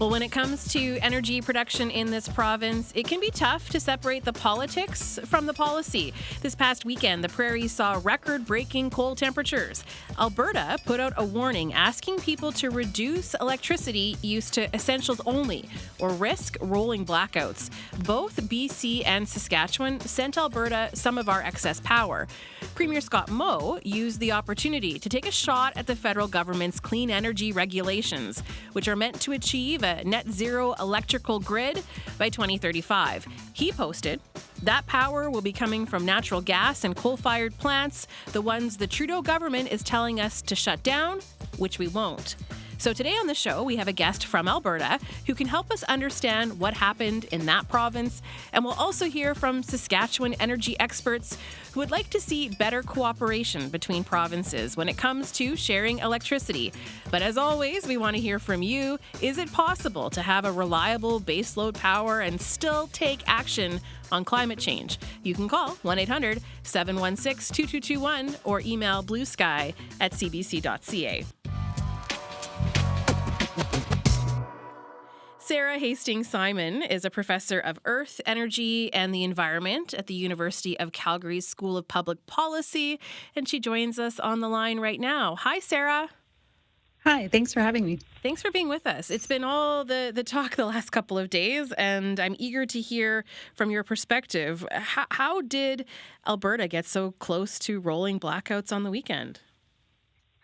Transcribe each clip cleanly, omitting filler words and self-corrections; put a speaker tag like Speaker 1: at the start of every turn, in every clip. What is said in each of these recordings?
Speaker 1: Well, when it comes to energy production in this province, it can be tough to separate the politics from the policy. This past weekend, the prairies saw record-breaking cold temperatures. Alberta put out a warning asking people to reduce electricity use to essentials only or risk rolling blackouts. Both BC and Saskatchewan sent Alberta some of our excess power. Premier Scott Moe used the opportunity to take a shot at the federal government's clean energy regulations, which are meant to achieve a net zero electrical grid by 2035. He posted, "That power will be coming from natural gas and coal-fired plants, the ones the Trudeau government is telling us to shut down, which we won't." So today on the show, we have a guest from Alberta who can help us understand what happened in that province. And we'll also hear from Saskatchewan energy experts who would like to see better cooperation between provinces when it comes to sharing electricity. But as always, we want to hear from you. Is it possible to have a reliable baseload power and still take action on climate change? You can call 1-800-716-2221 or email bluesky@cbc.ca. Sara Hastings-Simon is a professor of Earth, Energy, and the Environment at the University of Calgary's School of Public Policy, and she joins us on the line right now. Hi, Sara.
Speaker 2: Hi, thanks for having me.
Speaker 1: Thanks for being with us. It's been all the talk the last couple of days, and I'm eager to hear from your perspective. How did Alberta get so close to rolling blackouts on the weekend?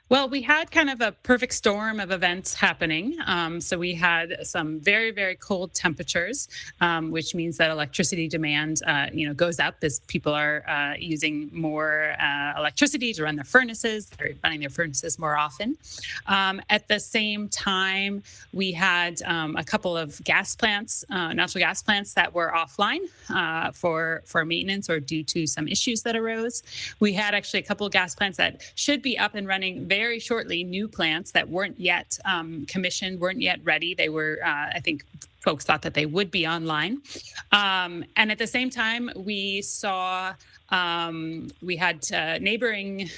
Speaker 2: Well, we had kind of a perfect storm of events happening. So we had some very, very cold temperatures, which means that electricity demand, goes up as people are using more electricity to run their furnaces. They're running their furnaces more often. At the same time, we had a couple of gas plants, natural gas plants that were offline for maintenance or due to some issues that arose. We had actually a couple of gas plants that should be up and running very shortly, new plants that weren't yet commissioned, weren't yet ready. They were, I think folks thought that they would be online. And at the same time, we saw we had neighboring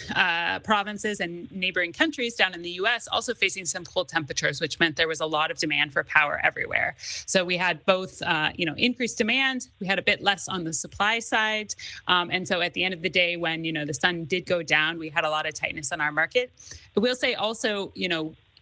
Speaker 2: provinces and neighboring countries down in the U.S. also facing some cold temperatures, which meant there was a lot of demand for power everywhere. So we had both, increased demand. We had a bit less on the supply side. And so at the end of the day, when, the sun did go down, we had a lot of tightness on our market. I will say also,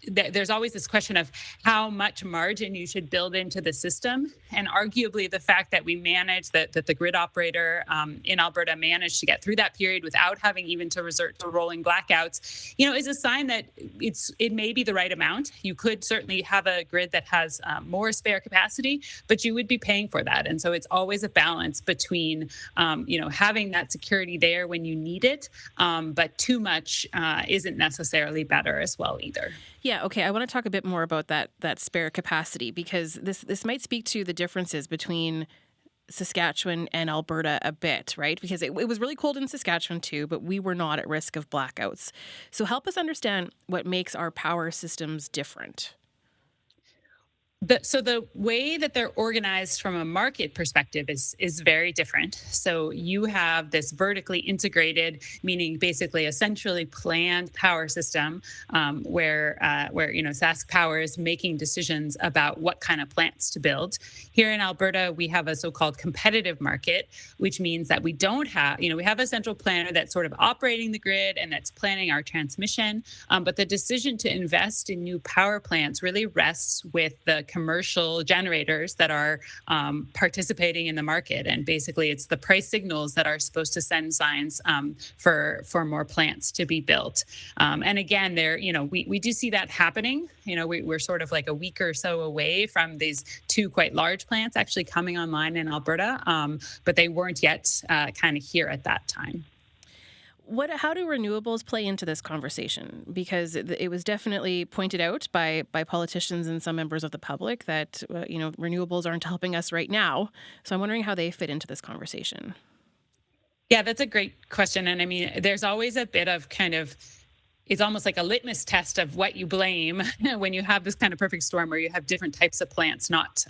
Speaker 2: there's always this question of how much margin you should build into the system. And arguably the fact that we managed, that the grid operator in Alberta managed to get through that period without having even to resort to rolling blackouts, is a sign that it may be the right amount. You could certainly have a grid that has more spare capacity, but you would be paying for that. And so it's always a balance between, having that security there when you need it, but too much isn't necessarily better as well either.
Speaker 1: Yeah, okay. I want to talk a bit more about that spare capacity, because this might speak to the differences between Saskatchewan and Alberta a bit, right? Because it was really cold in Saskatchewan too, but we were not at risk of blackouts. So help us understand what makes our power systems different.
Speaker 2: So the way that they're organized from a market perspective is very different. So you have this vertically integrated, meaning basically a centrally planned power system where Sask Power is making decisions about what kind of plants to build. Here in Alberta, we have a so-called competitive market, which means that we don't have, we have a central planner that's sort of operating the grid and that's planning our transmission. But the decision to invest in new power plants really rests with the commercial generators that are participating in the market. And basically, it's the price signals that are supposed to send signs for more plants to be built. And again, we do see that happening. We're sort of like a week or so away from these two quite large plants actually coming online in Alberta, but they weren't yet kind of here at that time.
Speaker 1: How do renewables play into this conversation? Because it was definitely pointed out by politicians and some members of the public that, renewables aren't helping us right now. So I'm wondering how they fit into this conversation.
Speaker 2: Yeah, that's a great question. And I mean, there's always a bit of kind of is almost like a litmus test of what you blame when you have this kind of perfect storm where you have different types of plants not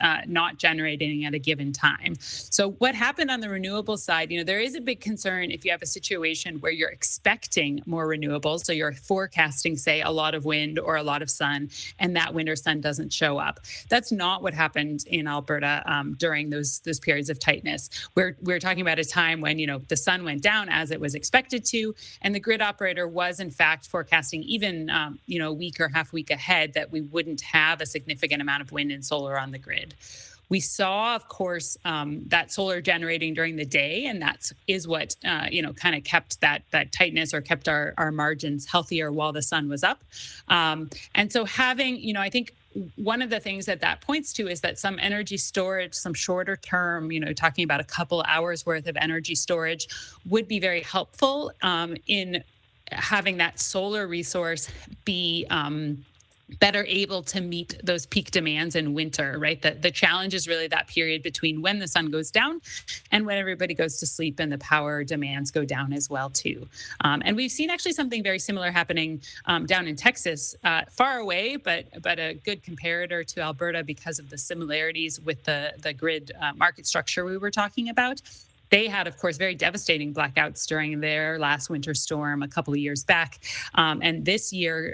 Speaker 2: generating at a given time. So what happened on the renewable side, there is a big concern if you have a situation where you're expecting more renewables. So you're forecasting, say, a lot of wind or a lot of sun, and that wind or sun doesn't show up. That's not what happened in Alberta during those periods of tightness. We're talking about a time when, the sun went down as it was expected to, and the grid operator was in fact forecasting even, a week or half week ahead that we wouldn't have a significant amount of wind and solar on the grid. We saw, of course, that solar generating during the day, and that is what kind of kept that tightness or kept our margins healthier while the sun was up. And so having, I think one of the things that points to is that some energy storage, some shorter term, talking about a couple hours worth of energy storage, would be very helpful in having that solar resource be better able to meet those peak demands in winter, right? The challenge is really that period between when the sun goes down and when everybody goes to sleep and the power demands go down as well too. And we've seen actually something very similar happening down in Texas, far away, but a good comparator to Alberta because of the similarities with the grid market structure we were talking about. They had, of course, very devastating blackouts during their last winter storm a couple of years back. And this year,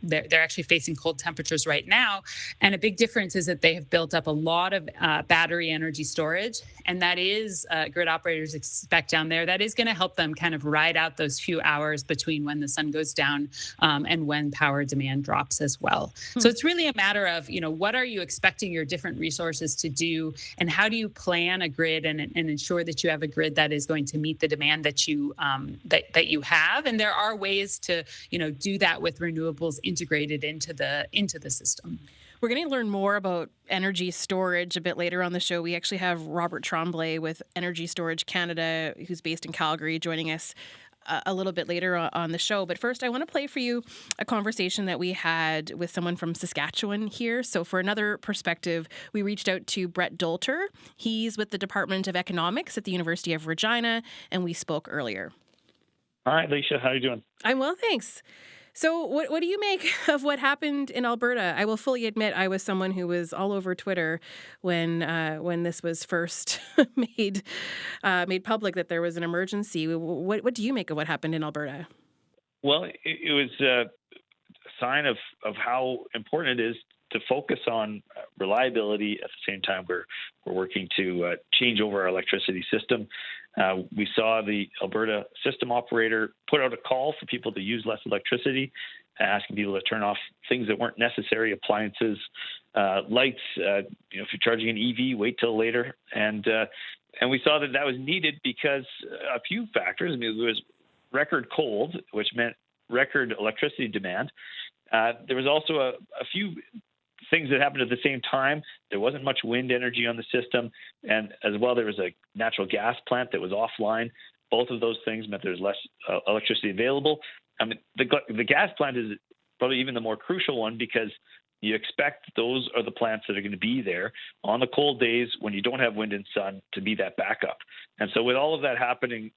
Speaker 2: they're actually facing cold temperatures right now. And a big difference is that they have built up a lot of battery energy storage. And that is, grid operators expect down there, that is going to help them kind of ride out those few hours between when the sun goes down and when power demand drops as well. So it's really a matter of, what are you expecting your different resources to do, and how do you plan a grid and ensure that you have a grid that is going to meet the demand that you that you have. And there are ways to do that with renewables integrated into the system.
Speaker 1: We're going to learn more about energy storage a bit later on the show. We actually have Robert Tremblay with Energy Storage Canada, who's based in Calgary, joining us a little bit later on the show. But first, I want to play for you a conversation that we had with someone from Saskatchewan here. So for another perspective, we reached out to Brett Dolter. He's with the Department of Economics at the University of Regina, and we spoke earlier.
Speaker 3: Hi, Alicia. How are you doing?
Speaker 1: I'm well, thanks. So what do you make of what happened in Alberta? I will fully admit I was someone who was all over Twitter when this was first made public that there was an emergency. What do you make of what happened in Alberta?
Speaker 3: Well, it was a sign of how important it is to focus on reliability at the same time we're working to change over our electricity system. We saw the Alberta system operator put out a call for people to use less electricity, asking people to turn off things that weren't necessary, appliances, lights. If you're charging an EV, wait till later. And we saw that was needed because a few factors. I mean, it was record cold, which meant record electricity demand. There was also a few things that happened at the same time. There wasn't much wind energy on the system. And as well, there was a natural gas plant that was offline. Both of those things meant there's less electricity available. I mean, the gas plant is probably even the more crucial one because you expect those are the plants that are going to be there on the cold days when you don't have wind and sun to be that backup. And so with all of that happening,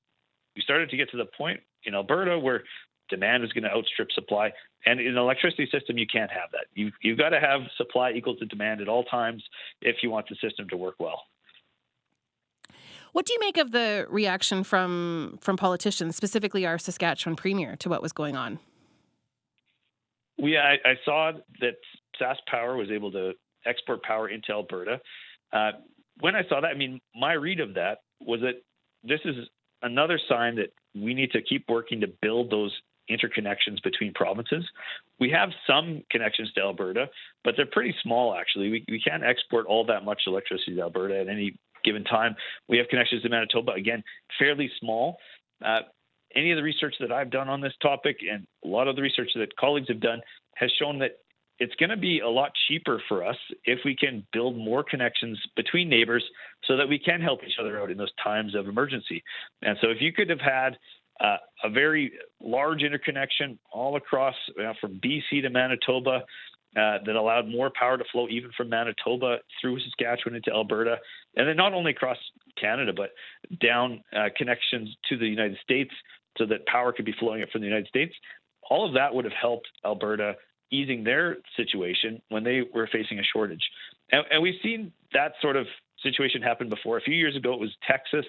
Speaker 3: we started to get to the point in Alberta where demand is going to outstrip supply. And in an electricity system, you can't have that. You've got to have supply equal to demand at all times if you want the system to work well.
Speaker 1: What do you make of the reaction from politicians, specifically our Saskatchewan premier, to what was going on?
Speaker 3: I saw that Sask Power was able to export power into Alberta. When I saw that, I mean, my read of that was that this is another sign that we need to keep working to build those interconnections between provinces. We have some connections to Alberta, but they're pretty small, actually. We can't export all that much electricity to Alberta at any given time. We have connections to Manitoba, again, fairly small. Any of the research that I've done on this topic and a lot of the research that colleagues have done has shown that it's going to be a lot cheaper for us if we can build more connections between neighbors so that we can help each other out in those times of emergency. And so if you could have had a very large interconnection all across from BC to Manitoba that allowed more power to flow even from Manitoba through Saskatchewan into Alberta, and then not only across Canada, but down connections to the United States so that power could be flowing up from the United States, all of that would have helped Alberta easing their situation when they were facing a shortage. And we've seen that sort of situation happen before. A few years ago, it was Texas.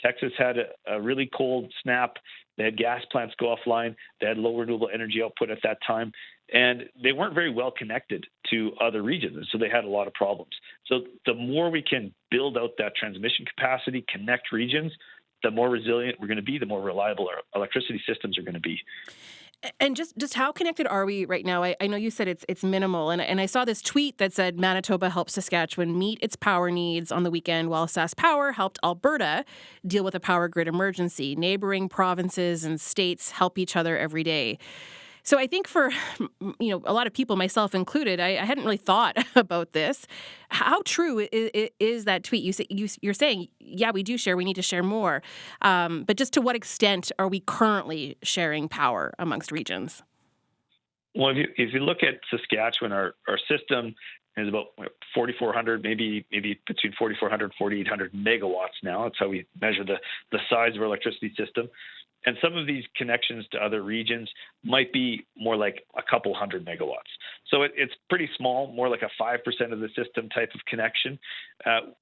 Speaker 3: Texas had a really cold snap. They had gas plants go offline. They had low renewable energy output at that time. And they weren't very well connected to other regions. And so they had a lot of problems. So the more we can build out that transmission capacity, connect regions, the more resilient we're going to be, the more reliable our electricity systems are going to be.
Speaker 1: And just how connected are we right now? I know you said it's minimal, and I saw this tweet that said Manitoba helped Saskatchewan meet its power needs on the weekend, while SaskPower helped Alberta deal with a power grid emergency. Neighboring provinces and states help each other every day. So I think for a lot of people, myself included, I hadn't really thought about this. How true is that tweet? You're saying, yeah, we do share. We need to share more. But just to what extent are we currently sharing power amongst regions?
Speaker 3: Well, if you look at Saskatchewan, our system is about 4,400, maybe between 4,400 and 4,800 megawatts now. That's how we measure the size of our electricity system. And some of these connections to other regions might be more like a couple hundred megawatts. So it's pretty small, more like a 5% of the system type of connection.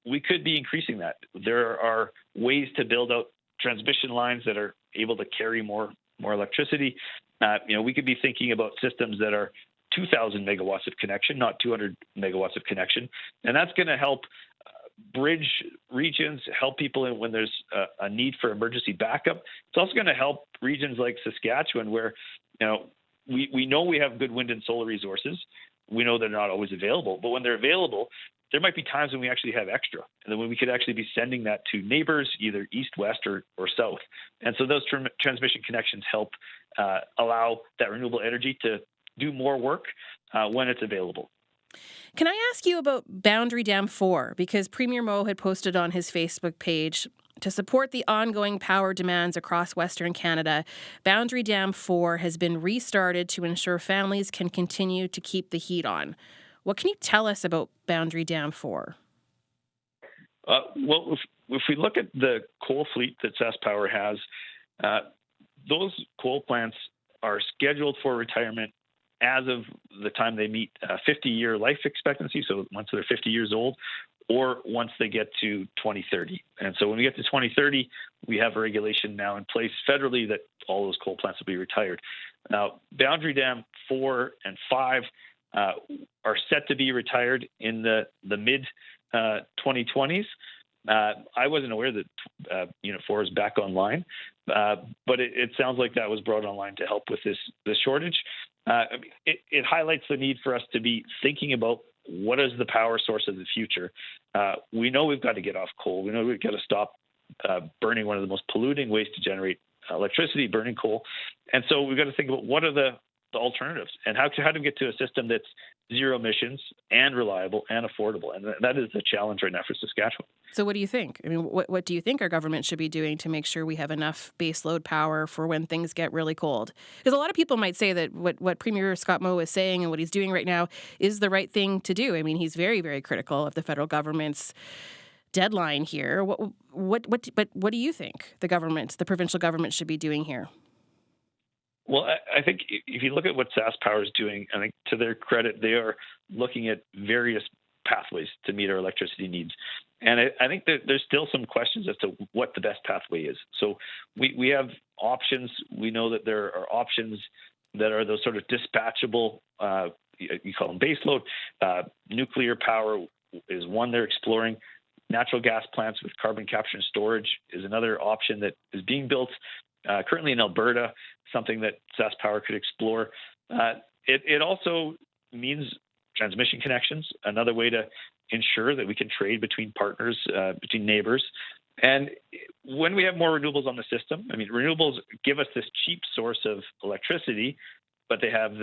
Speaker 3: We could be increasing that. There are ways to build out transmission lines that are able to carry more electricity. We could be thinking about systems that are 2,000 megawatts of connection, not 200 megawatts of connection. And that's going to help bridge regions, help people when there's a need for emergency backup. It's also going to help regions like Saskatchewan where, we know we have good wind and solar resources. We know they're not always available, but when they're available, there might be times when we actually have extra, and then when we could actually be sending that to neighbors, either east, west, or south. And so those transmission connections help allow that renewable energy to do more work when it's available.
Speaker 1: Can I ask you about Boundary Dam 4? Because Premier Moe had posted on his Facebook page, to support the ongoing power demands across Western Canada, Boundary Dam 4 has been restarted to ensure families can continue to keep the heat on. What can you tell us about Boundary Dam 4?
Speaker 3: Well, if we look at the coal fleet that SaskPower has, those coal plants are scheduled for retirement as of the time they meet 50-year life expectancy, so once they're 50 years old, or once they get to 2030. And so when we get to 2030, we have a regulation now in place federally that all those coal plants will be retired. Now, Boundary Dam 4 and 5 are set to be retired in the mid-2020s. I wasn't aware that Unit 4 is back online, but it sounds like that was brought online to help with this shortage. It highlights the need for us to be thinking about what is the power source of the future. We know we've got to get off coal. We know we've got to stop burning one of the most polluting ways to generate electricity, burning coal. And so we've got to think about what are the alternatives and how to get to a system that's zero emissions and reliable and affordable. And that is the challenge right now for Saskatchewan.
Speaker 1: So what do you think? I mean, what do you think our government should be doing to make sure we have enough baseload power for when things get really cold? Because a lot of people might say that what Premier Scott Moe is saying and what he's doing right now is the right thing to do. I mean, he's very, very critical of the federal government's deadline here. What do you think the provincial government should be doing here?
Speaker 3: Well, I think if you look at what SaskPower is doing, I think to their credit, they are looking at various pathways to meet our electricity needs. And I think that there's still some questions as to what the best pathway is. So we have options. We know that there are options that are those sort of dispatchable, you call them baseload. Nuclear power is one they're exploring. Natural gas plants with carbon capture and storage is another option that is being built currently in Alberta, something that SaskPower could explore. It also means transmission connections, another way to ensure that we can trade between partners, between neighbors. And when we have more renewables on the system, I mean, renewables give us this cheap source of electricity, but they have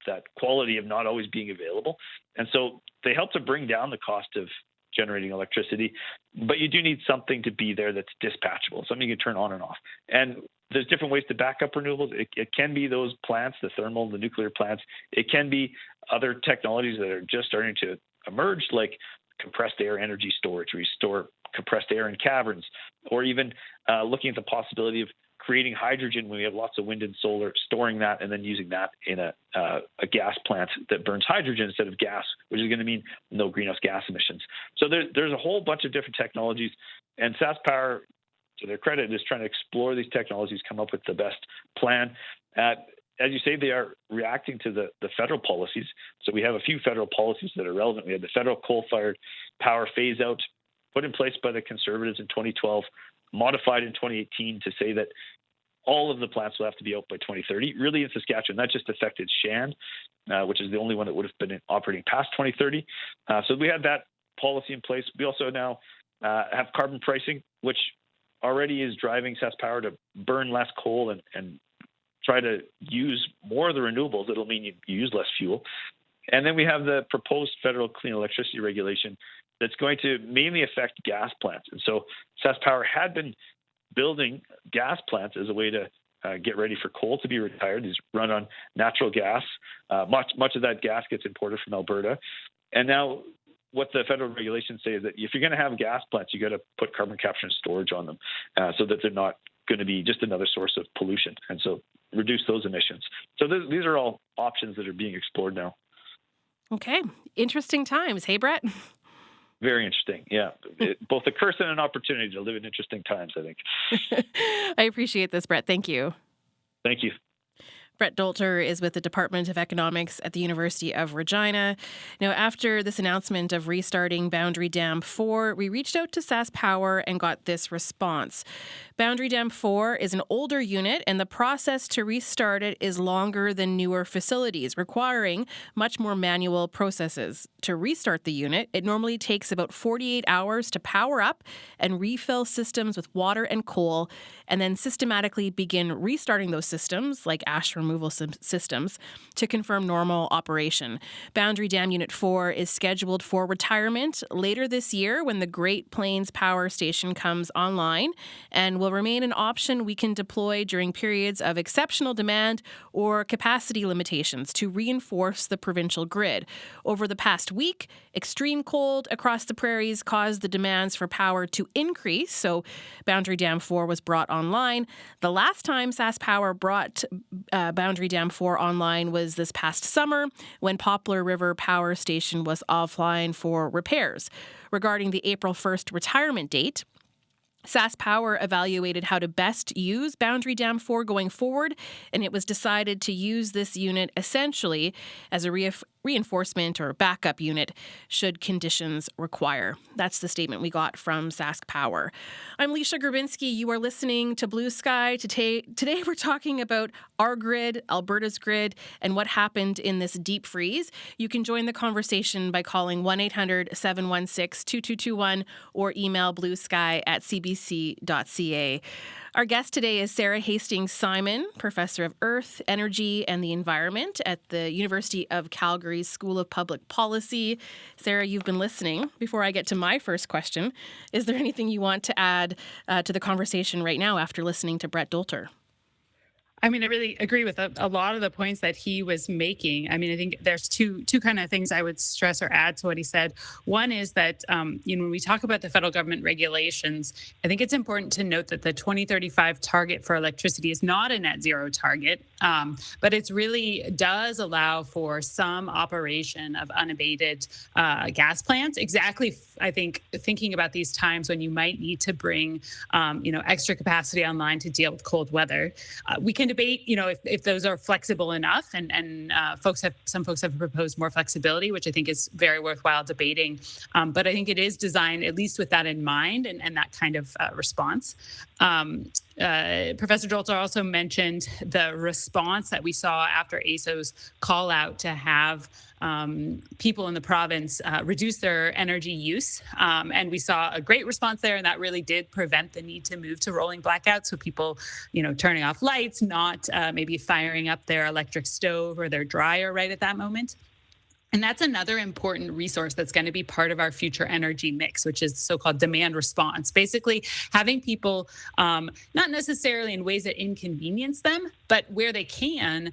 Speaker 3: that quality of not always being available. And so they help to bring down the cost of generating electricity, but you do need something to be there that's dispatchable, something you can turn on and off. And there's different ways to back up renewables. It can be those plants, the thermal, the nuclear plants. It can be other technologies that are just starting to emerge, like compressed air energy storage, where you store compressed air in caverns, or even looking at the possibility of creating hydrogen when we have lots of wind and solar, storing that, and then using that in a gas plant that burns hydrogen instead of gas, which is going to mean no greenhouse gas emissions. So there's a whole bunch of different technologies, and SaskPower, to their credit, is trying to explore these technologies, come up with the best plan. As you say, they are reacting to the federal policies. So we have a few federal policies that are relevant. We had the federal coal-fired power phase-out put in place by the Conservatives in 2012, modified in 2018 to say that all of the plants will have to be out by 2030. Really, in Saskatchewan, that just affected Shand, which is the only one that would have been operating past 2030. So we had that policy in place. We also now have carbon pricing, which already is driving SaskPower to burn less coal and try to use more of the renewables. It'll mean you use less fuel. And then we have the proposed federal clean electricity regulation that's going to mainly affect gas plants. And so SaskPower had been building gas plants as a way to get ready for coal to be retired. These run on natural gas. Much of that gas gets imported from Alberta. And now what the federal regulations say is that if you're going to have gas plants, you got to put carbon capture and storage on them so that they're not going to be just another source of pollution. And so reduce those emissions. So these are all options that are being explored now.
Speaker 1: Okay. Interesting times. Hey, Brett?
Speaker 3: Very interesting. Yeah. Both a curse and an opportunity to live in interesting times, I think.
Speaker 1: I appreciate this, Brett. Thank you.
Speaker 3: Thank you.
Speaker 1: Brett Dolter is with the Department of Economics at the University of Regina. Now, after this announcement of restarting Boundary Dam 4, we reached out to SaskPower and got this response. Boundary Dam 4 is an older unit, and the process to restart it is longer than newer facilities, requiring much more manual processes. To restart the unit, it normally takes about 48 hours to power up and refill systems with water and coal, and then systematically begin restarting those systems, like ash removal systems, to confirm normal operation. Boundary Dam Unit 4 is scheduled for retirement later this year when the Great Plains Power Station comes online, and will remain an option we can deploy during periods of exceptional demand or capacity limitations to reinforce the provincial grid. Over the past week, extreme cold across the prairies caused the demands for power to increase, so Boundary Dam 4 was brought online. The last time SaskPower brought Boundary Dam 4 online was this past summer when Poplar River Power Station was offline for repairs. Regarding the April 1st retirement date, SaskPower evaluated how to best use Boundary Dam 4 going forward, and it was decided to use this unit essentially as a reinforcement or backup unit should conditions require. That's the statement we got from SaskPower. I'm Leisha Grabinski. You are listening to Blue Sky. Today we're talking about our grid, Alberta's grid, and what happened in this deep freeze. You can join the conversation by calling 1-800-716-2221 or email bluesky@cbc.ca. Our guest today is Sara Hastings-Simon, Professor of Earth, Energy, and the Environment at the University of Calgary's School of Public Policy. Sara, you've been listening. Before I get to my first question, is there anything you want to add to the conversation right now after listening to Brett Dolter?
Speaker 2: I mean, I really agree with a lot of the points that he was making. I mean, I think there's two kind of things I would stress or add to what he said. One is that, when we talk about the federal government regulations, I think it's important to note that the 2035 target for electricity is not a net zero target, but it really does allow for some operation of unabated gas plants. Exactly, I think, thinking about these times when you might need to bring, extra capacity online to deal with cold weather. We can debate, if those are flexible enough, and some folks have proposed more flexibility, which I think is very worthwhile debating. But I think it is designed at least with that in mind and that kind of response. Professor Dolter also mentioned the response that we saw after AESO's call out to have people in the province reduce their energy use. And we saw a great response there, and that really did prevent the need to move to rolling blackouts. So people, turning off lights, not maybe firing up their electric stove or their dryer right at that moment. And that's another important resource that's going to be part of our future energy mix, which is so-called demand response. Basically, having people, not necessarily in ways that inconvenience them, but where they can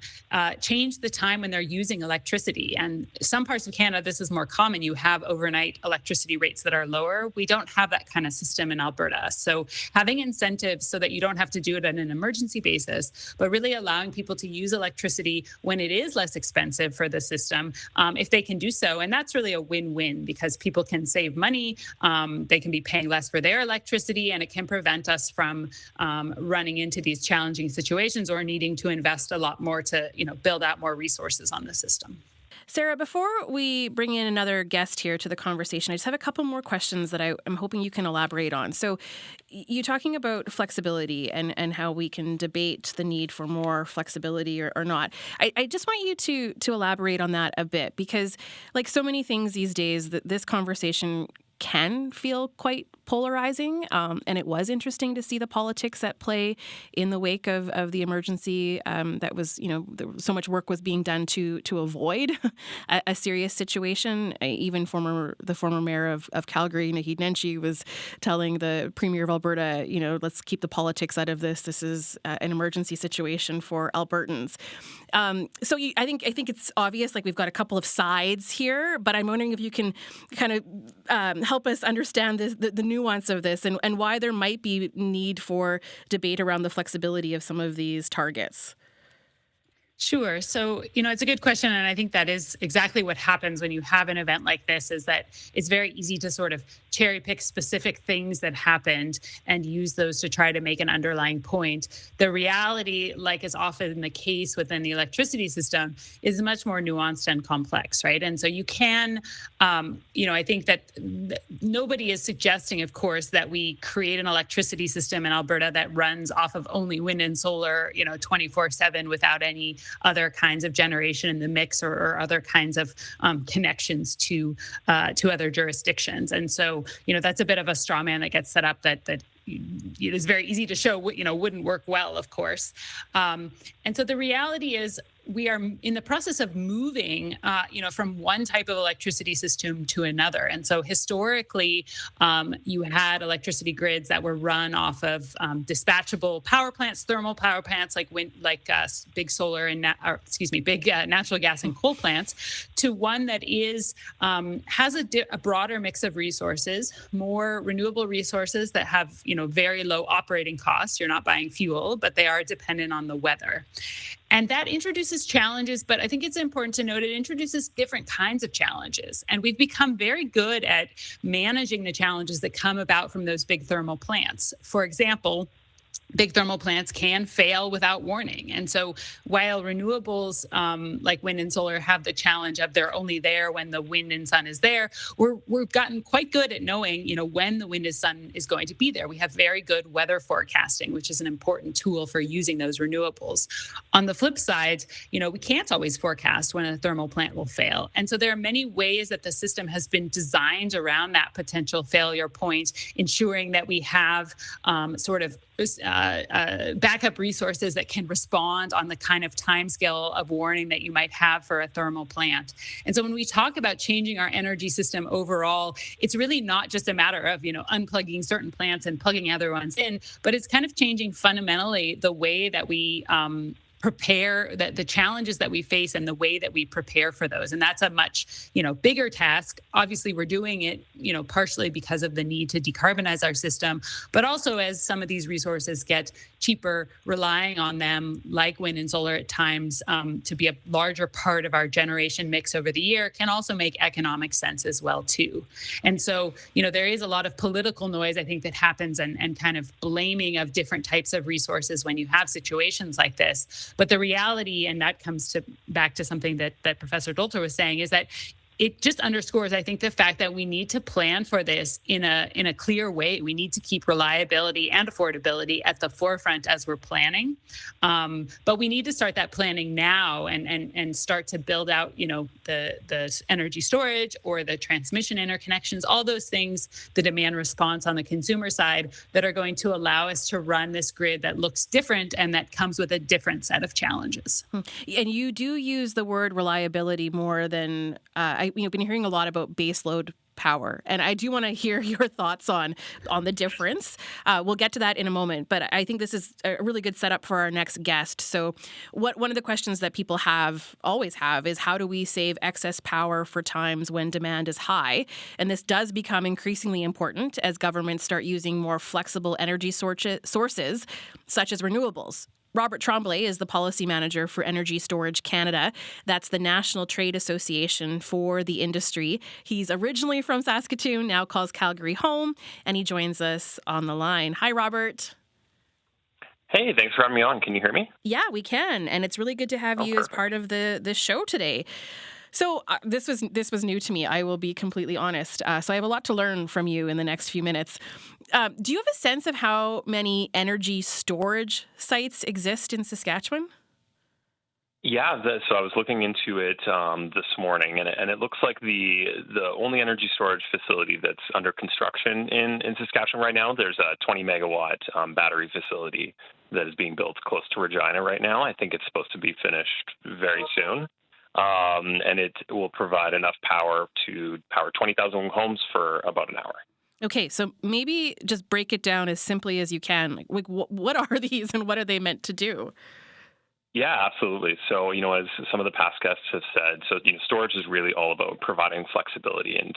Speaker 2: change the time when they're using electricity. And some parts of Canada, this is more common. You have overnight electricity rates that are lower. We don't have that kind of system in Alberta. So having incentives so that you don't have to do it on an emergency basis, but really allowing people to use electricity when it is less expensive for the system, if they can do so. And that's really a win-win because people can save money, they can be paying less for their electricity, and it can prevent us from running into these challenging situations or needing to invest a lot more to, build out more resources on the system.
Speaker 1: Sara, before we bring in another guest here to the conversation, I just have a couple more questions that I'm hoping you can elaborate on. So you're talking about flexibility and how we can debate the need for more flexibility or not. I just want you to elaborate on that a bit because like so many things these days, this conversation can feel quite polarizing. And it was interesting to see the politics at play in the wake of the emergency that was, so much work was being done to avoid a serious situation. Even the former mayor of Calgary, Naheed Nenshi, was telling the premier of Alberta, let's keep the politics out of this. This is an emergency situation for Albertans. So I think it's obvious, like we've got a couple of sides here, but I'm wondering if you can kind of help us understand the nuance of this and why there might be need for debate around the flexibility of some of these targets.
Speaker 2: Sure. So, it's a good question. And I think that is exactly what happens when you have an event like this, is that it's very easy to sort of cherry pick specific things that happened and use those to try to make an underlying point. The reality, like is often the case within the electricity system, is much more nuanced and complex, right? And so you can, I think that nobody is suggesting, of course, that we create an electricity system in Alberta that runs off of only wind and solar, 24/7 without any other kinds of generation in the mix or other kinds of connections to other jurisdictions. And so, that's a bit of a straw man that gets set up that it is very easy to show, wouldn't work well, of course. And so the reality is we are in the process of moving, from one type of electricity system to another. And so historically, you had electricity grids that were run off of dispatchable power plants, thermal power plants, like big solar and big natural gas and coal plants, to one that has a broader mix of resources, more renewable resources that have very low operating costs. You're not buying fuel, but they are dependent on the weather. And that introduces challenges, but I think it's important to note it introduces different kinds of challenges. And we've become very good at managing the challenges that come about from those big thermal plants. For example, big thermal plants can fail without warning. And so while renewables like wind and solar have the challenge of they're only there when the wind and sun is there, we've gotten quite good at knowing, when the wind and sun is going to be there. We have very good weather forecasting, which is an important tool for using those renewables. On the flip side, we can't always forecast when a thermal plant will fail. And so there are many ways that the system has been designed around that potential failure point, ensuring that we have backup resources that can respond on the kind of timescale of warning that you might have for a thermal plant. And so when we talk about changing our energy system overall, it's really not just a matter of, unplugging certain plants and plugging other ones in, but it's kind of changing fundamentally the way that we prepare, the challenges that we face and the way that we prepare for those. And that's a much, bigger task. Obviously, we're doing it, partially because of the need to decarbonize our system, but also as some of these resources get cheaper, relying on them, like wind and solar at times, to be a larger part of our generation mix over the year can also make economic sense as well, too. And so, there is a lot of political noise, I think, that happens and kind of blaming of different types of resources when you have situations like this. But the reality, and that comes back to something that Professor Dolter was saying, is that it just underscores, I think, the fact that we need to plan for this in a clear way. We need to keep reliability and affordability at the forefront as we're planning. But we need to start that planning now and start to build out, the energy storage or the transmission interconnections, all those things, the demand response on the consumer side that are going to allow us to run this grid that looks different and that comes with a different set of challenges.
Speaker 1: And you do use the word reliability more than I've been hearing a lot about baseload power, and I do want to hear your thoughts on the difference. We'll get to that in a moment, but I think this is a really good setup for our next guest. So, one of the questions that people always have is, how do we save excess power for times when demand is high? And this does become increasingly important as governments start using more flexible energy sources, such as renewables. Robert Tremblay is the policy manager for Energy Storage Canada. That's the national trade association for the industry. He's originally from Saskatoon, now calls Calgary home, and he joins us on the line. Hi, Robert.
Speaker 4: Hey, thanks for having me on. Can you hear me?
Speaker 1: Yeah, we can. And it's really good to have you
Speaker 4: perfect.
Speaker 1: as part of the show today. So this was new to me. I will be completely honest. So I have a lot to learn from you in the next few minutes. Do you have a sense of how many energy storage sites exist in Saskatchewan?
Speaker 4: Yeah, so I was looking into it this morning, and it looks like the only energy storage facility that's under construction in Saskatchewan right now, there's a 20 megawatt battery facility that is being built close to Regina right now. I think it's supposed to be finished very soon. And it will provide enough power to power 20,000 homes for about an hour.
Speaker 1: Okay, so maybe just break it down as simply as you can. Like what are these and what are they meant to do?
Speaker 4: Yeah, absolutely. So, as some of the past guests have said, storage is really all about providing flexibility. And,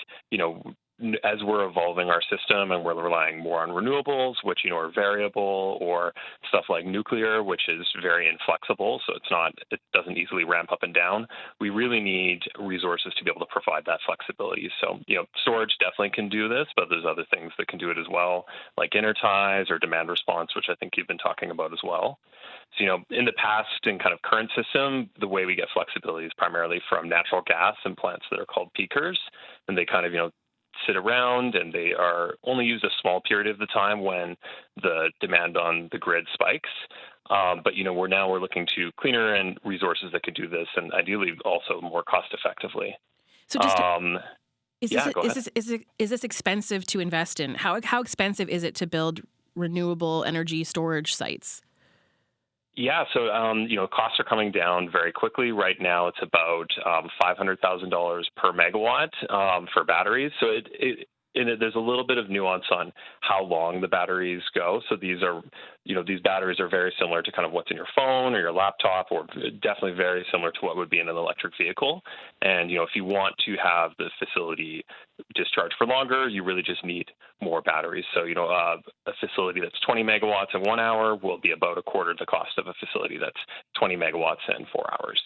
Speaker 4: as we're evolving our system and we're relying more on renewables, which, are variable, or stuff like nuclear, which is very inflexible, so it doesn't easily ramp up and down, we really need resources to be able to provide that flexibility. So, storage definitely can do this, but there's other things that can do it as well, like interties or demand response, which I think you've been talking about as well. So, in the past and kind of current system, the way we get flexibility is primarily from natural gas and plants that are called peakers, and they kind of, sit around, and they are only used a small period of the time when the demand on the grid spikes. But we're looking to cleaner and resources that could do this, and ideally also more cost effectively.
Speaker 1: So just
Speaker 4: is
Speaker 1: this expensive to invest in? How expensive is it to build renewable energy storage sites?
Speaker 4: Yeah, so costs are coming down very quickly. Right now, it's about $500,000 per megawatt for batteries. So there's a little bit of nuance on how long the batteries go. So these batteries are very similar to kind of what's in your phone or your laptop, or definitely very similar to what would be in an electric vehicle. And if you want to have the facility discharge for longer, you really just need more batteries. So a facility that's 20 megawatts in 1 hour will be about a quarter the cost of a facility that's 20 megawatts in 4 hours.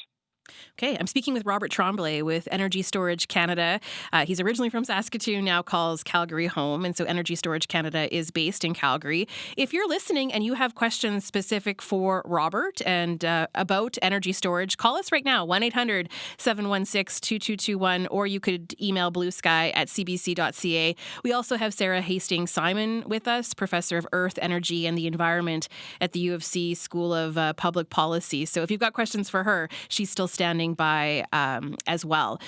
Speaker 1: Okay, I'm speaking with Robert Tremblay with Energy Storage Canada. He's originally from Saskatoon, now calls Calgary home, and so Energy Storage Canada is based in Calgary. If you're listening and you have questions specific for Robert and about energy storage, call us right now, 1-800-716-2221, or you could email bluesky@cbc.ca. We also have Sara Hastings-Simon with us, Professor of Earth, Energy and the Environment at the U of C School of Public Policy. So if you've got questions for her, she's still standing by as well.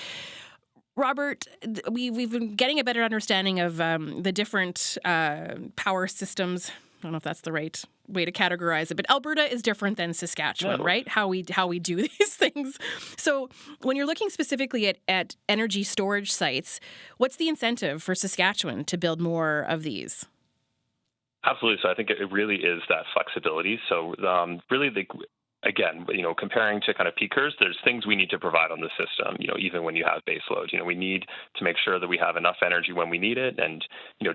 Speaker 1: Robert, we've been getting a better understanding of the different power systems. I don't know if that's the right way to categorize it, but Alberta is different than Saskatchewan, right? How we do these things. So when you're looking specifically at energy storage sites, what's the incentive for Saskatchewan to build more of these?
Speaker 4: Absolutely. So I think it really is that flexibility. So really again, comparing to kind of peakers, there's things we need to provide on the system, even when you have baseload. We need to make sure that we have enough energy when we need it, and,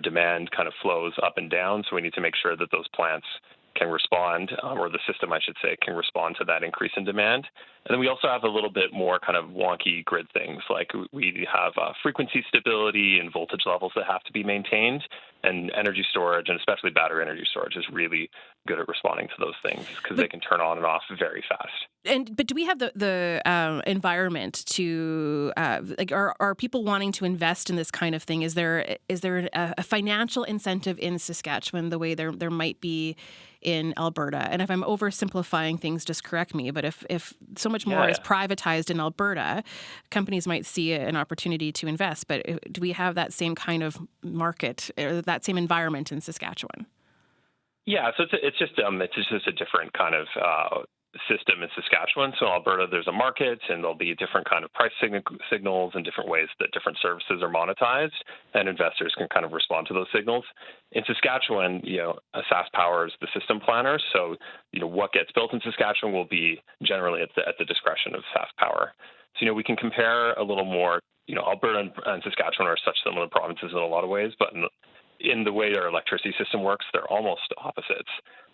Speaker 4: demand kind of flows up and down. So we need to make sure that those plants can respond, or the system, I should say, can respond to that increase in demand. And then we also have a little bit more kind of wonky grid things, like we have frequency stability and voltage levels that have to be maintained. And energy storage, and especially battery energy storage, is really good at responding to those things because they can turn on and off very fast.
Speaker 1: But do we have the environment to are people wanting to invest in this kind of thing? Is there a financial incentive in Saskatchewan the way there might be in Alberta? And if I'm oversimplifying things, just correct me. But if so much more is privatized in Alberta, companies might see an opportunity to invest. But do we have that same kind of market or that same environment in Saskatchewan?
Speaker 4: Yeah, so it's just a different kind of system in Saskatchewan. So in Alberta, there's a market, and there'll be different kind of price signals and different ways that different services are monetized, and investors can kind of respond to those signals. In Saskatchewan, SaskPower is the system planner, so what gets built in Saskatchewan will be generally at the discretion of SaskPower. So we can compare a little more. Alberta and Saskatchewan are such similar provinces in a lot of ways, but in the way our electricity system works, they're almost opposites.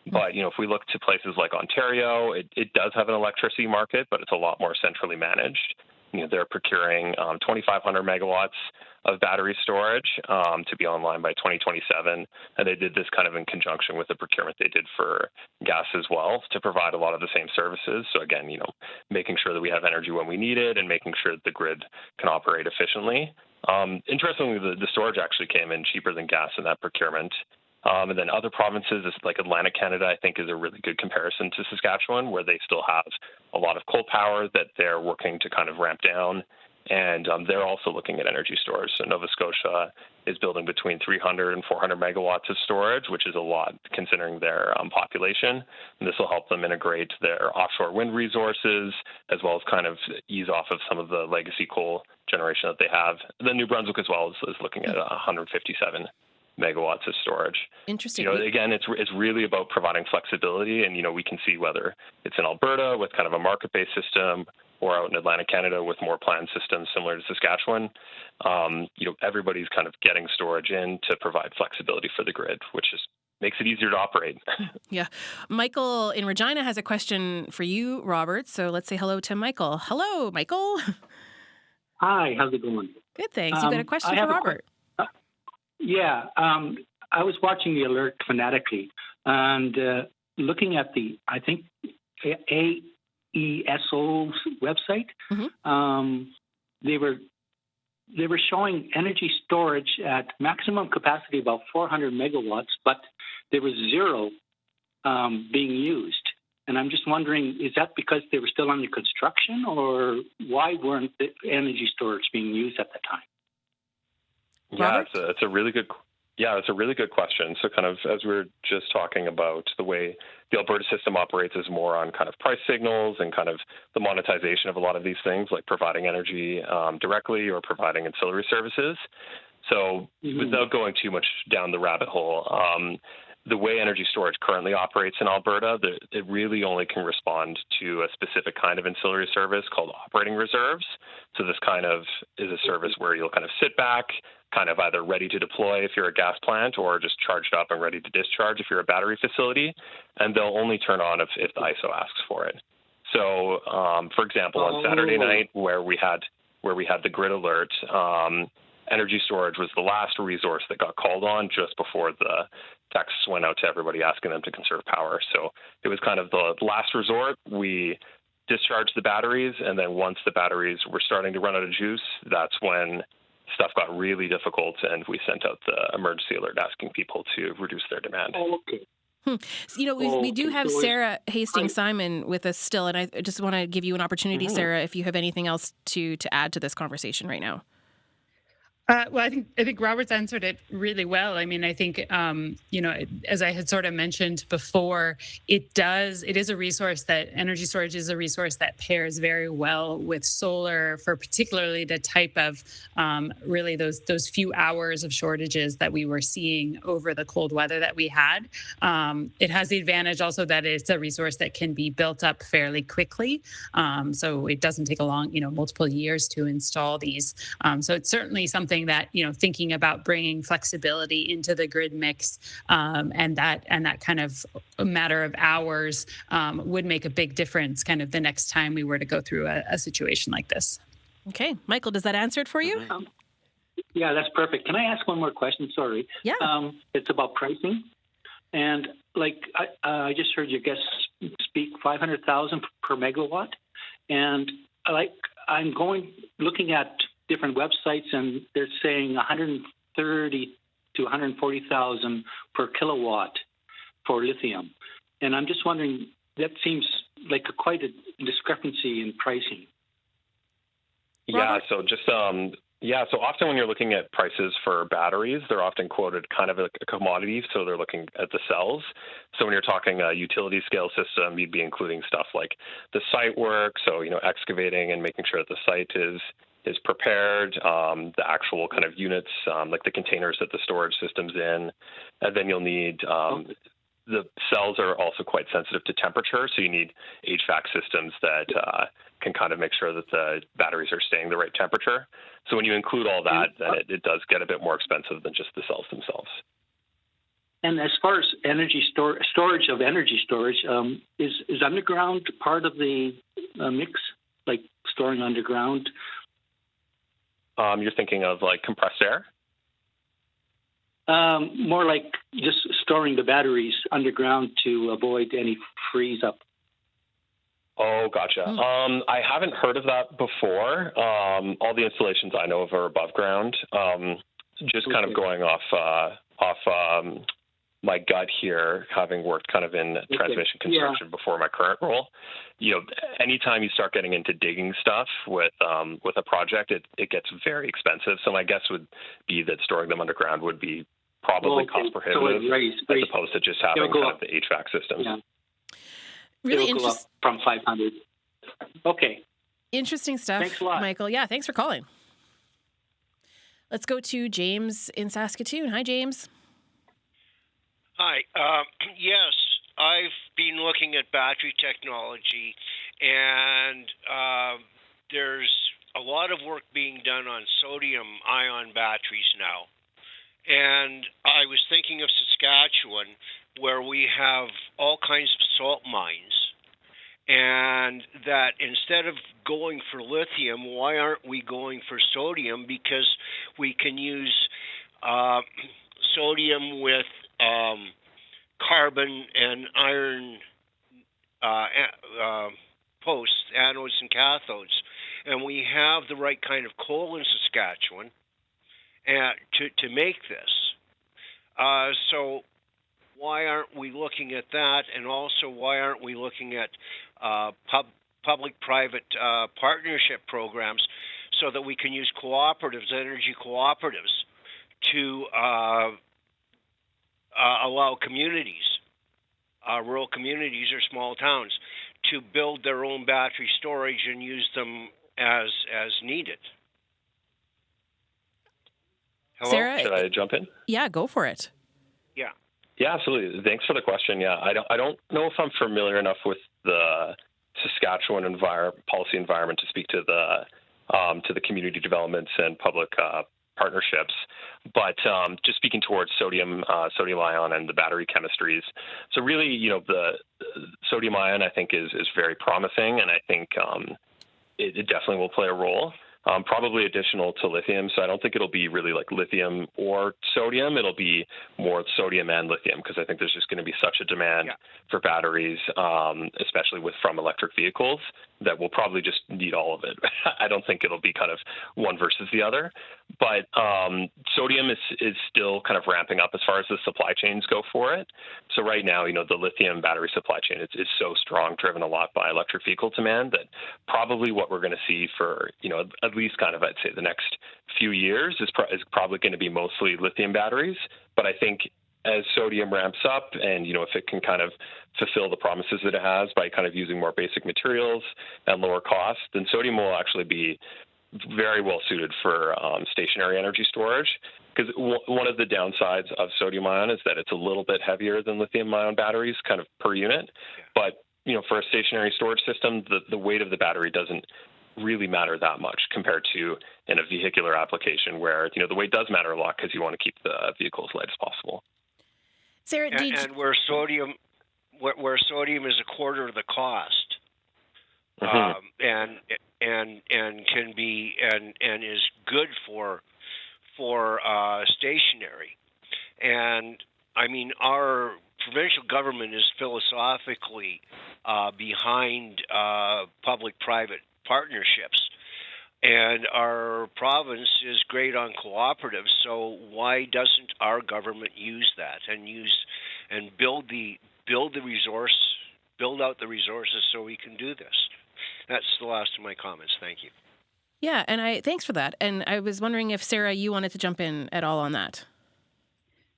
Speaker 4: But, if we look to places like Ontario, it does have an electricity market, but it's a lot more centrally managed. They're procuring 2,500 megawatts of battery storage to be online by 2027. And they did this kind of in conjunction with the procurement they did for gas as well to provide a lot of the same services. So again, making sure that we have energy when we need it and making sure that the grid can operate efficiently. Interestingly, the storage actually came in cheaper than gas in that procurement. And then other provinces, like Atlantic Canada, I think is a really good comparison to Saskatchewan, where they still have a lot of coal power that they're working to kind of ramp down. And they're also looking at energy storage. So Nova Scotia is building between 300 and 400 megawatts of storage, which is a lot considering their population. And this will help them integrate their offshore wind resources, as well as kind of ease off of some of the legacy coal generation that they have. And then New Brunswick as well is looking at 157 megawatts of storage.
Speaker 1: Interesting.
Speaker 4: Again, it's really about providing flexibility, and we can see whether it's in Alberta with kind of a market-based system, or out in Atlantic Canada with more planned systems similar to Saskatchewan. Everybody's kind of getting storage in to provide flexibility for the grid, which just makes it easier to operate.
Speaker 1: Yeah. Michael in Regina has a question for you, Robert. So let's say hello to Michael. Hello, Michael.
Speaker 5: Hi, how's it going?
Speaker 1: Good, thanks. You've got a question for Robert.
Speaker 5: I was watching the alert fanatically and looking at the, I think, AESO's website. Mm-hmm. They were showing energy storage at maximum capacity about 400 megawatts, but there was zero being used. And I'm just wondering, is that because they were still under construction, or why weren't the energy storage being used at the time?
Speaker 4: Yeah, it's a really good question. So kind of as we were just talking about, the way the Alberta system operates is more on kind of price signals and kind of the monetization of a lot of these things, like providing energy directly or providing ancillary services. So without going too much down the rabbit hole, the way energy storage currently operates in Alberta, it really only can respond to a specific kind of ancillary service called operating reserves. So this kind of is a service where you'll kind of sit back, kind of either ready to deploy if you're a gas plant, or just charged up and ready to discharge if you're a battery facility. And they'll only turn on if the ISO asks for it. So, for example, on Saturday night, where we had the grid alert, energy storage was the last resource that got called on just before the texts went out to everybody asking them to conserve power. So it was kind of the last resort. We discharged the batteries, and then once the batteries were starting to run out of juice, that's when stuff got really difficult, and we sent out the emergency alert asking people to reduce their demand.
Speaker 5: Oh, okay.
Speaker 1: So, we do have Sara Hastings-Simon with us still, and I just want to give you an opportunity, Sara, if you have anything else to add to this conversation right now.
Speaker 2: Well, I think Robert's answered it really well. I mean, I think, as I had sort of mentioned before, it is a resource that energy storage is a resource that pairs very well with solar for particularly the type of really those few hours of shortages that we were seeing over the cold weather that we had. It has the advantage also that it's a resource that can be built up fairly quickly. So it doesn't take a long, multiple years to install these. So it's certainly something something that, thinking about bringing flexibility into the grid mix, and that kind of a matter of hours would make a big difference kind of the next time we were to go through a situation like this.
Speaker 1: Okay. Michael, does that answer it for you?
Speaker 5: Yeah, that's perfect. Can I ask one more question? Sorry.
Speaker 1: Yeah.
Speaker 5: It's about pricing. And I just heard your guest speak 500,000 per megawatt. And I'm looking at different websites, and they're saying 130 to 140,000 per kilowatt for lithium. And I'm just wondering, that seems like quite a discrepancy in pricing.
Speaker 4: Yeah, so so often when you're looking at prices for batteries, they're often quoted kind of like a commodity, so they're looking at the cells. So when you're talking a utility scale system, you'd be including stuff like the site work, so excavating and making sure that the site is prepared, the actual kind of units, like the containers that the storage system's in, and then you'll need the cells are also quite sensitive to temperature, so you need HVAC systems that can kind of make sure that the batteries are staying the right temperature. So when you include all that, then it does get a bit more expensive than just the cells themselves.
Speaker 5: And as far as energy storage of energy storage, is underground part of the mix, like storing underground?
Speaker 4: You're thinking of like compressed air?
Speaker 5: More like just storing the batteries underground to avoid any freeze up.
Speaker 4: Oh, gotcha. I haven't heard of that before. All the installations I know of are above ground. Just kind of going off my gut here, having worked kind of in transmission construction before my current role. Anytime you start getting into digging stuff with a project, it gets very expensive. So my guess would be that storing them underground would be probably cost prohibitive, as opposed to just having kind of the HVAC systems.
Speaker 5: Yeah.
Speaker 1: Really
Speaker 5: It'll go up from 500. Okay.
Speaker 1: Interesting stuff.
Speaker 5: Thanks a lot,
Speaker 1: Michael. Yeah, thanks for calling. Let's go to James in Saskatoon. Hi, James.
Speaker 6: Hi. Yes, I've been looking at battery technology, and there's a lot of work being done on sodium-ion batteries now. And I was thinking of Saskatchewan, where we have all kinds of salt mines, and that instead of going for lithium, why aren't we going for sodium? Because we can use sodium with carbon and iron posts, anodes and cathodes. And we have the right kind of coal in Saskatchewan to make this. So why aren't we looking at that? And also, why aren't we looking at public-private partnership programs so that we can use cooperatives, energy cooperatives, to allow communities, rural communities or small towns, to build their own battery storage and use them as needed? Hello?
Speaker 1: Sarah,
Speaker 4: should I jump in?
Speaker 1: Yeah, go for it.
Speaker 4: Yeah, absolutely. Thanks for the question. Yeah, I don't know if I'm familiar enough with the Saskatchewan policy environment to speak to the community developments and public partnerships, but just speaking towards sodium ion and the battery chemistries. So really, the sodium ion I think is very promising, and I think it definitely will play a role. Probably additional to lithium, so I don't think it'll be really like lithium or sodium. It'll be more sodium and lithium, because I think there's just going to be such a demand for batteries, especially from electric vehicles, that we'll probably just need all of it. I don't think it'll be kind of one versus the other. But sodium is still kind of ramping up as far as the supply chains go for it. So right now, the lithium battery supply chain is so strong, driven a lot by electric vehicle demand, that probably what we're going to see for, at least kind of, I'd say, the next few years is probably going to be mostly lithium batteries. But I think as sodium ramps up and, if it can kind of fulfill the promises that it has by kind of using more basic materials and lower cost, then sodium will actually be very well suited for stationary energy storage. Because one of the downsides of sodium ion is that it's a little bit heavier than lithium ion batteries kind of per unit. But, for a stationary storage system, the weight of the battery doesn't really matter that much compared to in a vehicular application where, the weight does matter a lot because you want to keep the vehicle as light as possible.
Speaker 1: Sara,
Speaker 6: and where sodium is a quarter of the cost, and can be and is good for stationary. And I mean, our provincial government is philosophically behind public-private partnerships, and our province is great on cooperatives. So why doesn't our government use that and build out the resources so we can do this? That's the last of my comments. Thank you.
Speaker 1: Yeah, and thanks for that. And I was wondering if, Sara, you wanted to jump in at all on that.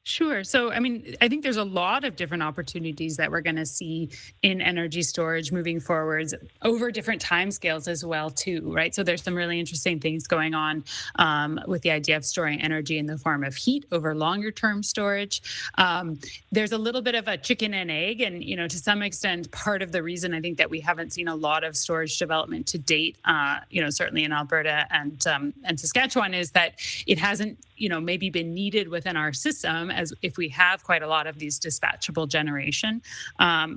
Speaker 2: Sure. So, I mean, I think there's a lot of different opportunities that we're going to see in energy storage moving forwards over different timescales as well, too, right? So there's some really interesting things going on with the idea of storing energy in the form of heat over longer term storage. There's a little bit of a chicken and egg, and, to some extent, part of the reason I think that we haven't seen a lot of storage development to date, certainly in Alberta and Saskatchewan, is that it hasn't maybe been needed within our system as if we have quite a lot of these dispatchable generation.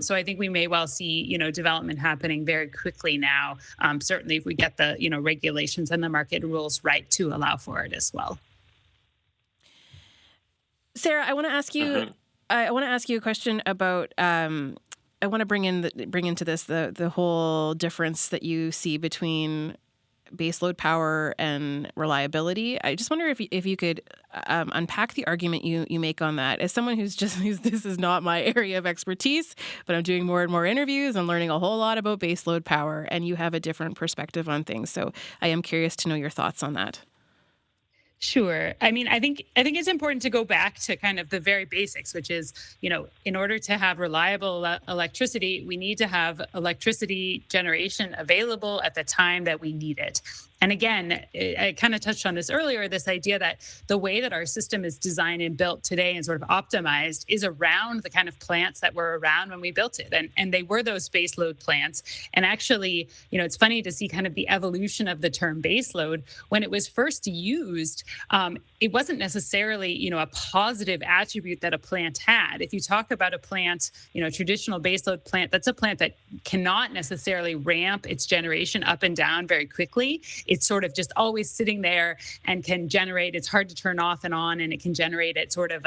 Speaker 2: So I think we may well see, development happening very quickly now, certainly if we get the, regulations and the market rules right to allow for it as well.
Speaker 1: Sara, I want to ask you, a question about, I want to bring into this the whole difference that you see between baseload power and reliability. I just wonder if you could unpack the argument you make on that. As someone who's this is not my area of expertise, but I'm doing more and more interviews and learning a whole lot about baseload power, and you have a different perspective on things. So I am curious to know your thoughts on that.
Speaker 2: Sure. I mean, I think it's important to go back to kind of the very basics, which is, in order to have reliable electricity, we need to have electricity generation available at the time that we need it. And again, I kind of touched on this earlier, this idea that the way that our system is designed and built today and sort of optimized is around the kind of plants that were around when we built it. And they were those baseload plants. And actually, it's funny to see kind of the evolution of the term baseload. When it was first used, it wasn't necessarily, a positive attribute that a plant had. If you talk about a plant, a traditional baseload plant, that's a plant that cannot necessarily ramp its generation up and down very quickly. It's sort of just always sitting there and can generate. It's hard to turn off and on, and it can generate at sort of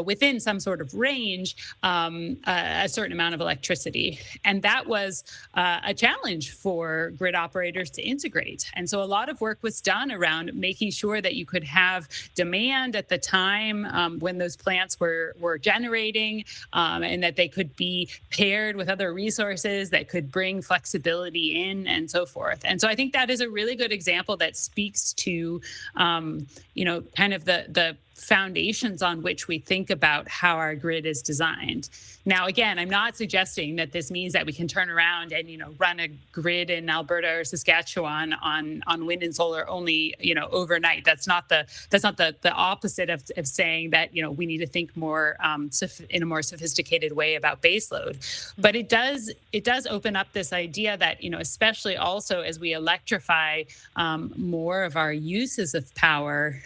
Speaker 2: within some sort of range, a certain amount of electricity. And that was a challenge for grid operators to integrate. And so a lot of work was done around making sure that you could have demand at the time when those plants were generating, and that they could be paired with other resources that could bring flexibility in and so forth. And so I think that is a really good example that speaks to, kind of the foundations on which we think about how our grid is designed. Now, again, I'm not suggesting that this means that we can turn around and, run a grid in Alberta or Saskatchewan on wind and solar only, overnight. That's not the opposite of saying that, we need to think more in a more sophisticated way about baseload. But it does open up this idea that, especially also as we electrify more of our uses of power,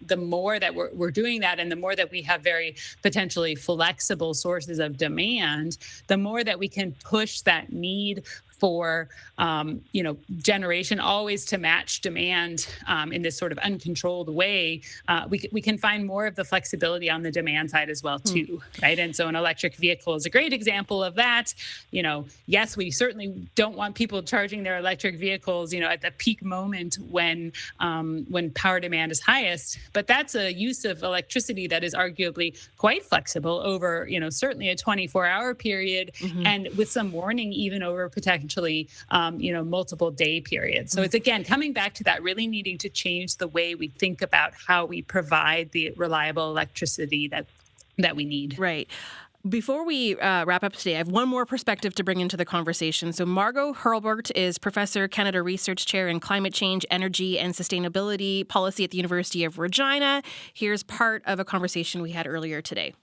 Speaker 2: the more that we're doing that, and the more that we have very potentially flexible sources of demand, the more that we can push that need for, generation always to match demand in this sort of uncontrolled way, we can find more of the flexibility on the demand side as well, too, right? And so an electric vehicle is a great example of that. Yes, we certainly don't want people charging their electric vehicles, at the peak moment when power demand is highest, but that's a use of electricity that is arguably quite flexible over, certainly a 24-hour period, and with some warning even over potentially, multiple day periods. So it's, again, coming back to that, really needing to change the way we think about how we provide the reliable electricity that we need.
Speaker 1: Right. Before we wrap up today, I have one more perspective to bring into the conversation. So Margot Hurlbert is Professor, Canada Research Chair in Climate Change, Energy and Sustainability Policy at the University of Regina. Here's part of a conversation we had earlier today.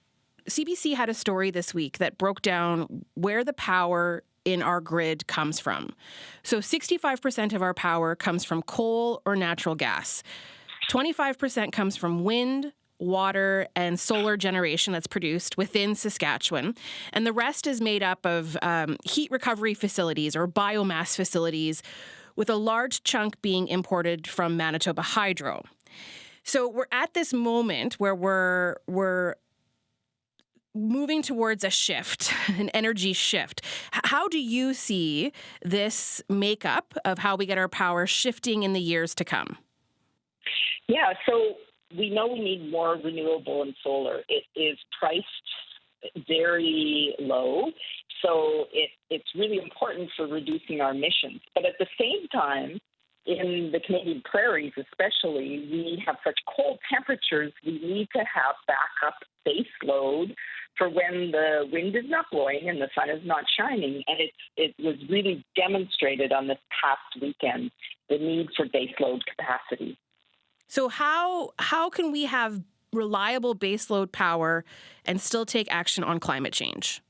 Speaker 1: CBC had a story this week that broke down where the power in our grid comes from. So 65% of our power comes from coal or natural gas. 25% comes from wind, water, and solar generation that's produced within Saskatchewan. And the rest is made up of heat recovery facilities or biomass facilities, with a large chunk being imported from Manitoba Hydro. So we're at this moment where we're moving towards a shift, an energy shift. How do you see this makeup of how we get our power shifting in the years to come?
Speaker 7: Yeah, so we know we need more renewable and solar. It is priced very low, so it's really important for reducing our emissions. But at the same time, in the Canadian prairies especially, we have such cold temperatures, we need to have backup base load for when the wind is not blowing and the sun is not shining. And it was really demonstrated on this past weekend, the need for base load capacity.
Speaker 1: So how can we have reliable baseload power and still take action on climate change?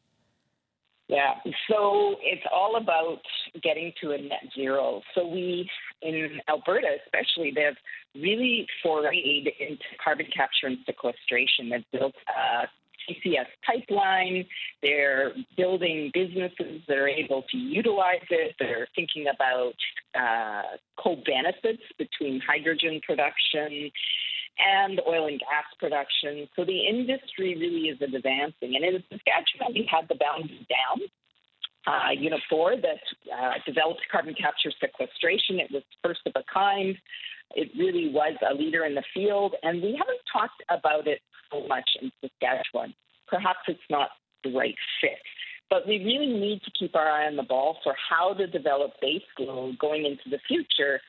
Speaker 7: Yeah, so it's all about getting to a net zero. So we, in Alberta especially, they've really forayed into carbon capture and sequestration. They've built a CCS pipeline. They're building businesses that are able to utilize it. They're thinking about co-benefits between hydrogen production and oil and gas production. So the industry really is advancing. And in Saskatchewan, we had the Boundary Dam, Unit 4, that developed carbon capture sequestration. It was first of a kind. It really was a leader in the field. And we haven't talked about it so much in Saskatchewan. Perhaps it's not the right fit. But we really need to keep our eye on the ball for how to develop base load going into the future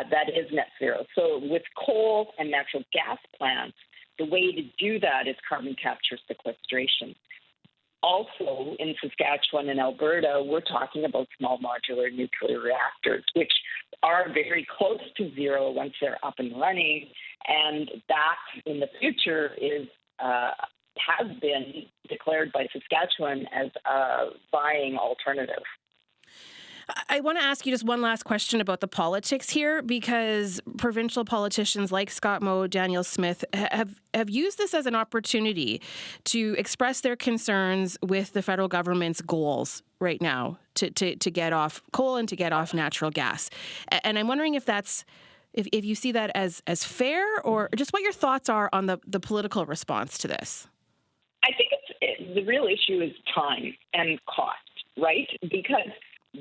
Speaker 7: that is net zero. So with coal and natural gas plants, the way to do that is carbon capture sequestration. Also, in Saskatchewan and Alberta, we're talking about small modular nuclear reactors, which are very close to zero once they're up and running. And that, in the future, has been declared by Saskatchewan as a vying alternative.
Speaker 1: I want to ask you just one last question about the politics here, because provincial politicians like Scott Moe, Daniel Smith have used this as an opportunity to express their concerns with the federal government's goals right now to get off coal and to get off natural gas. And I'm wondering if you see that as fair, or just what your thoughts are on the political response to this.
Speaker 7: I think the real issue is time and cost, right? Because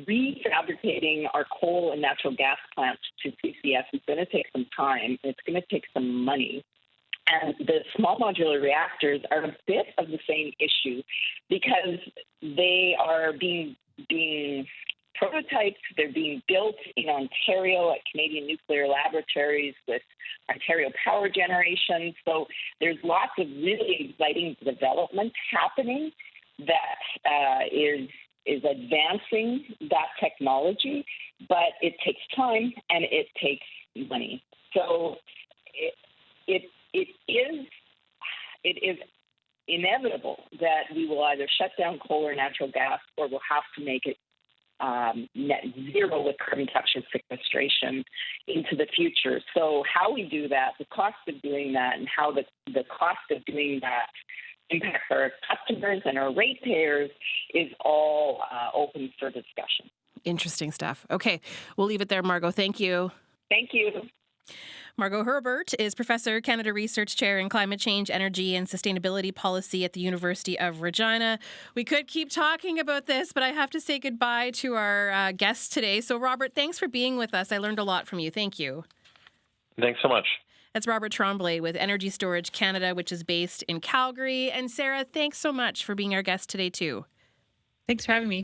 Speaker 7: refabricating our coal and natural gas plants to CCS is going to take some time. It's going to take some money. And the small modular reactors are a bit of the same issue because they are being prototypes. They're being built in Ontario at Canadian Nuclear Laboratories with Ontario Power Generation. So there's lots of really exciting development happening that is advancing that technology, but it takes time and it takes money. So it is inevitable that we will either shut down coal or natural gas, or we'll have to make it net zero with carbon capture sequestration into the future. So how we do that, the cost of doing that, and how the cost of doing that impacts our customers and our ratepayers is all open for discussion.
Speaker 1: Interesting stuff. Okay, we'll leave it there, Margot. Thank you.
Speaker 7: Thank you.
Speaker 1: Margot Hurlbert is Professor, Canada Research Chair in Climate Change, Energy and Sustainability Policy at the University of Regina. We could keep talking about this, but I have to say goodbye to our guests today. So, Robert, thanks for being with us. I learned a lot from you. Thank you.
Speaker 4: Thanks so much.
Speaker 1: That's Robert Tremblay with Energy Storage Canada, which is based in Calgary. And Sara, thanks so much for being our guest today, too.
Speaker 2: Thanks for having me.